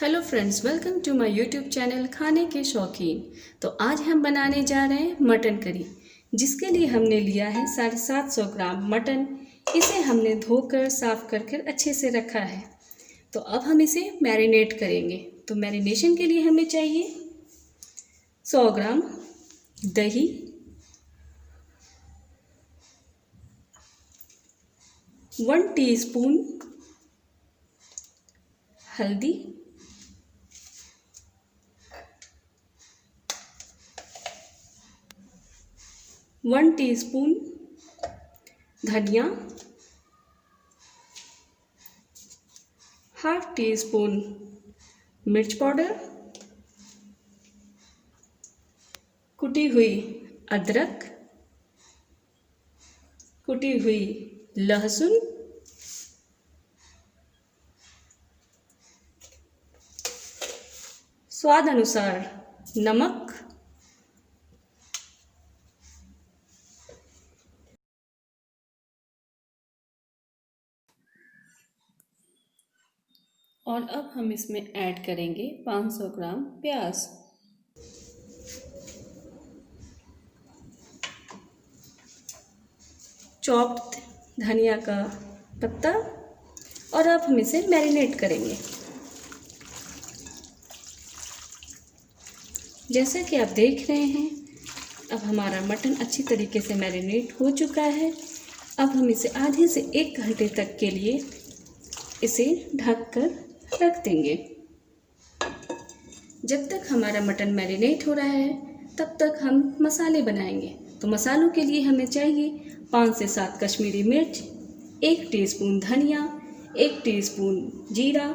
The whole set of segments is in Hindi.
Hello friends, welcome to my YouTube channel खाने के शौकीन। तो आज हम बनाने जा रहे हैं मटन करी, जिसके लिए हमने लिया है 750 ग्राम मटन। इसे हमने धोकर साफ कर अच्छे से रखा है। तो अब हम इसे मैरिनेट करेंगे। तो मैरिनेशन के लिए हमें चाहिए 100 ग्राम दही, 1 टीस्पून हल्दी, 1 टीस्पून धनिया, हाफ टी स्पून मिर्च पाउडर, कुटी हुई अदरक, कुटी हुई लहसुन, स्वाद अनुसार नमक, और अब हम इसमें ऐड करेंगे 500 ग्राम प्याज। चॉप्ड धनिया का पत्ता, और अब हम इसे मैरिनेट करेंगे। जैसा कि आप देख रहे हैं, अब हमारा मटन अच्छी तरीके से मैरिनेट हो चुका है। अब हम इसे आधे से 1 घंटे तक के लिए इसे ढक कर रख देंगे। जब तक हमारा मटन मैरिनेट हो रहा है, तब तक हम मसाले बनाएंगे। तो मसालों के लिए हमें चाहिए 5 से 7 कश्मीरी मिर्च, 1 टीस्पून धनिया, 1 टीस्पून जीरा,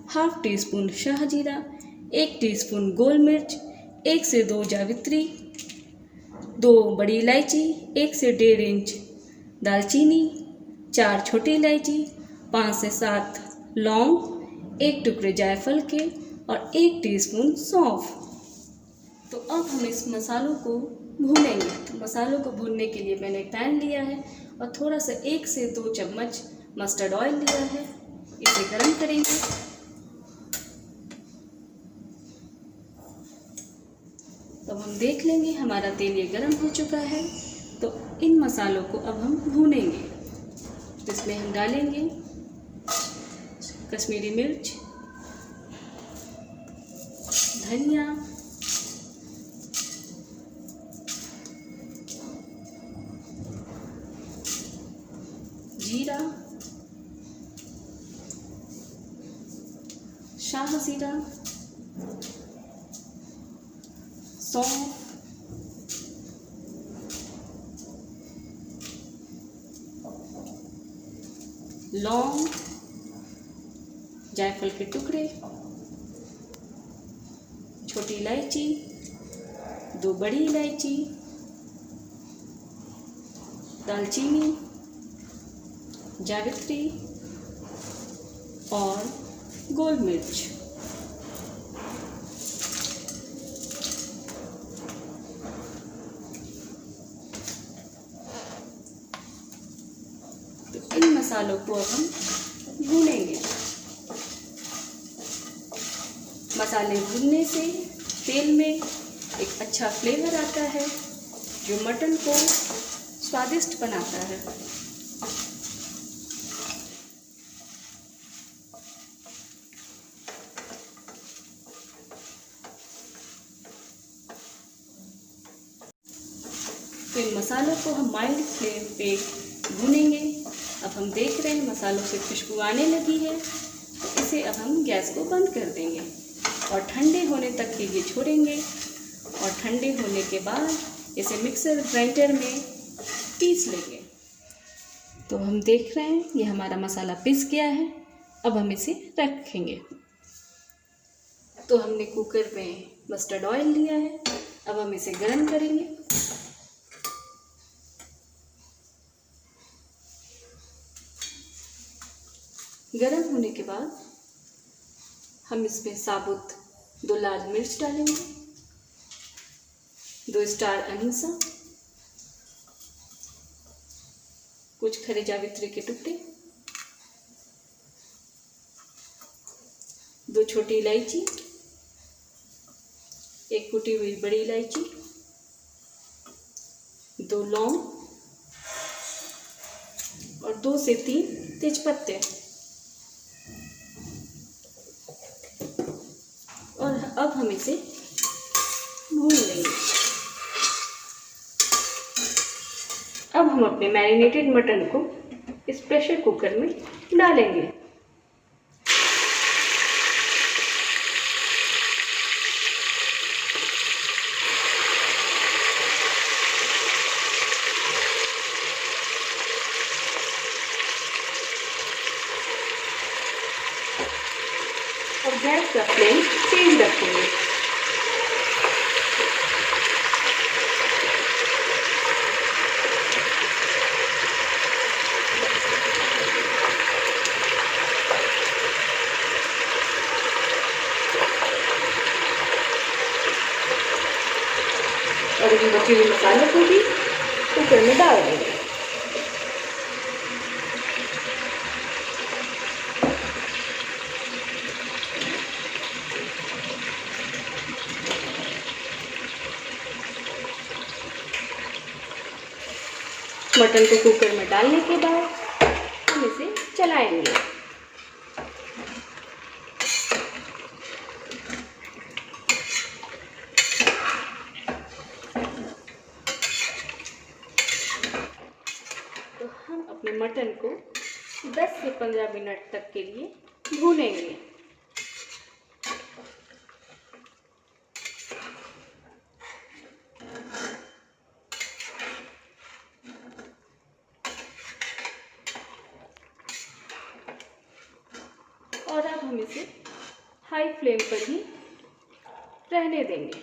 हाफ टी स्पून शाह जीरा, 1 टीस्पून गोल मिर्च, 1 से 2 जावित्री, 2 बड़ी इलायची, 1 से 1.5 इंच दालचीनी, 4 छोटी इलायची, 5 से 7 लौंग, 1 टुकड़े जायफल के और 1 टीस्पून सौंफ। तो अब हम इस मसालों को भूनेंगे। तो मसालों को भूनने के लिए मैंने पैन लिया है और थोड़ा सा 1 से 2 चम्मच मस्टर्ड ऑयल लिया है। इसे गर्म करेंगे। तो हम देख लेंगे हमारा तेल ये गर्म हो चुका है। तो इन मसालों को अब हम भूनेंगे। तो इसमें हम डालेंगे कश्मीरी मिर्च, धनिया, जीरा, शाह जीरा, सौंफ, लौंग, जायफल के टुकड़े, छोटी इलायची, 2 बड़ी इलायची, दालचीनी, जावित्री और गोल मिर्च। तो इन मसालों को अब हम भूनेंगे। मसाले भूनने से तेल में एक अच्छा फ्लेवर आता है, जो मटन को स्वादिष्ट बनाता है। तो इन मसालों को हम माइल्ड फ्लेम पे भूनेंगे। अब हम देख रहे हैं मसालों से खुशबू आने लगी है। तो इसे अब हम गैस को बंद कर देंगे और ठंडे होने तक के लिए छोड़ेंगे। और ठंडे होने के बाद इसे मिक्सर ग्राइंडर में पीस लेंगे। तो हम देख रहे हैं ये हमारा मसाला पिस गया है। अब हम इसे रखेंगे। तो हमने कुकर में मस्टर्ड ऑयल लिया है। अब हम इसे गर्म करेंगे। गर्म होने के बाद हम इसमें साबुत 2 लाल मिर्च डालेंगे, 2 स्टार अनीसा, कुछ खड़े जावित्री के टुकड़े, 2 छोटी इलायची, 1 कुटी हुई बड़ी इलायची, 2 लौंग और 2 से 3 तेजपत्ते। और अब हम इसे भून लेंगे। अब हम अपने मैरिनेटेड मटन को इस प्रेशर कुकर में डालेंगे। और गैस का फ्लेम तेज रखेंगे। और इन बचे हुए मसालों को भी कुकर में डाल देंगे। मटन को कुकर में डालने के बाद हम इसे चलाएंगे। तो हम अपने मटन को 10 से 15 मिनट तक के लिए भूनेंगे। और अब हम इसे हाई फ्लेम पर ही रहने देंगे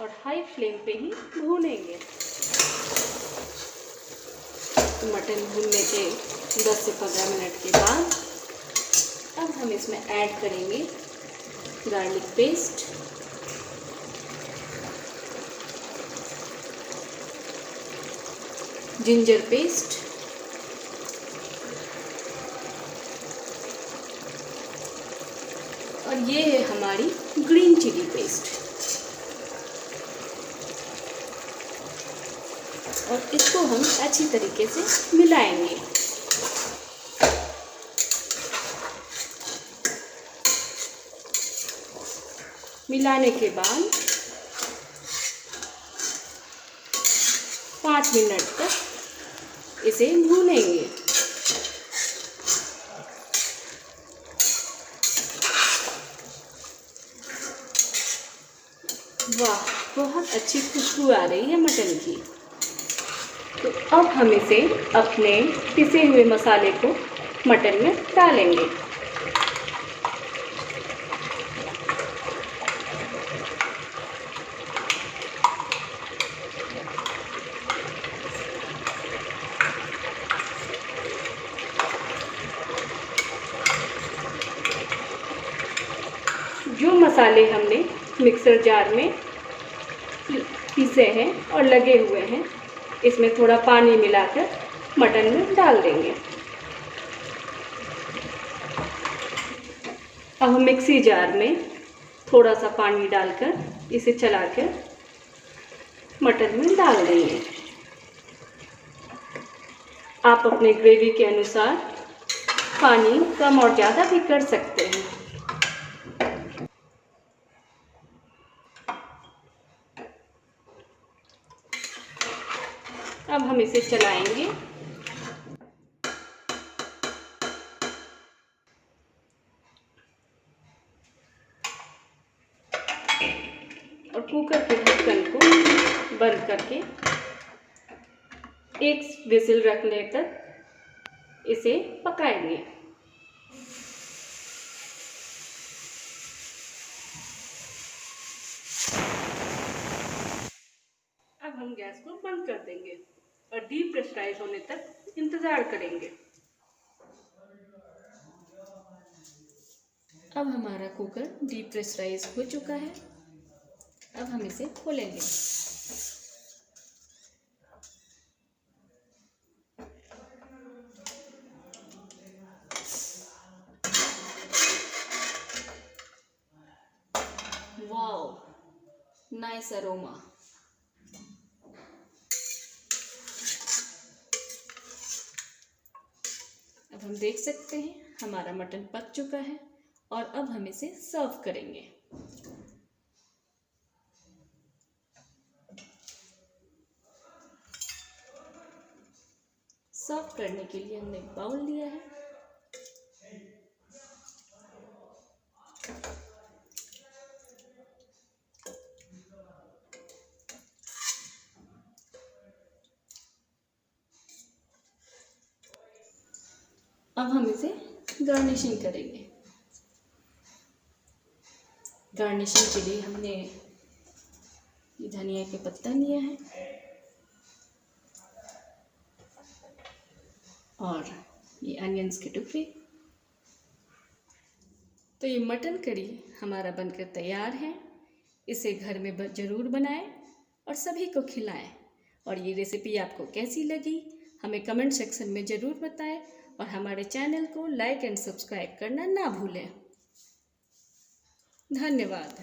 और हाई फ्लेम पे ही भूनेंगे। मटन भूनने के 10 से 15 मिनट के बाद अब हम इसमें ऐड करेंगे गार्लिक पेस्ट, जिंजर पेस्ट, और ये है हमारी ग्रीन चिली पेस्ट। और इसको हम अच्छी तरीके से मिलाएंगे। मिलाने के बाद 5 मिनट तक इसे भूनेंगे। वाह, बहुत अच्छी खुशबू आ रही है मटन की। तो अब हम इसे अपने पिसे हुए मसाले को मटन में डालेंगे। जो मसाले हमने मिक्सर जार में पीसे हैं और लगे हुए हैं, इसमें थोड़ा पानी मिलाकर मटन में डाल देंगे। अब हम मिक्सी जार में थोड़ा सा पानी डालकर इसे चलाकर मटन में डाल देंगे। आप अपने ग्रेवी के अनुसार पानी कम और ज़्यादा भी कर सकते हैं। अब हम इसे चलाएंगे और कुकर के ढक्कन को बंद करके 1 विजिल रखने तक इसे पकाएंगे। अब हम गैस को बंद कर देंगे और डीप प्रेशराइज होने तक इंतज़ार करेंगे। अब हमारा कुकर डीप प्रेशराइज हो चुका है। अब हम इसे खोलेंगे। Nice aroma. अब हम देख सकते हैं हमारा मटन पक चुका है और अब हम इसे सर्व करेंगे। सर्व करने के लिए हमने एक बाउल लिया है। अब हम इसे गार्निशिंग करेंगे। गार्निशिंग के लिए हमने ये धनिया के पत्ता लिया है और ये अनियंस के टुकड़े। तो ये मटन करी हमारा बनकर तैयार है। इसे घर में ज़रूर बनाएं और सभी को खिलाएं। और ये रेसिपी आपको कैसी लगी हमें कमेंट सेक्शन में ज़रूर बताएं और हमारे चैनल को लाइक एंड सब्सक्राइब करना ना भूलें। धन्यवाद।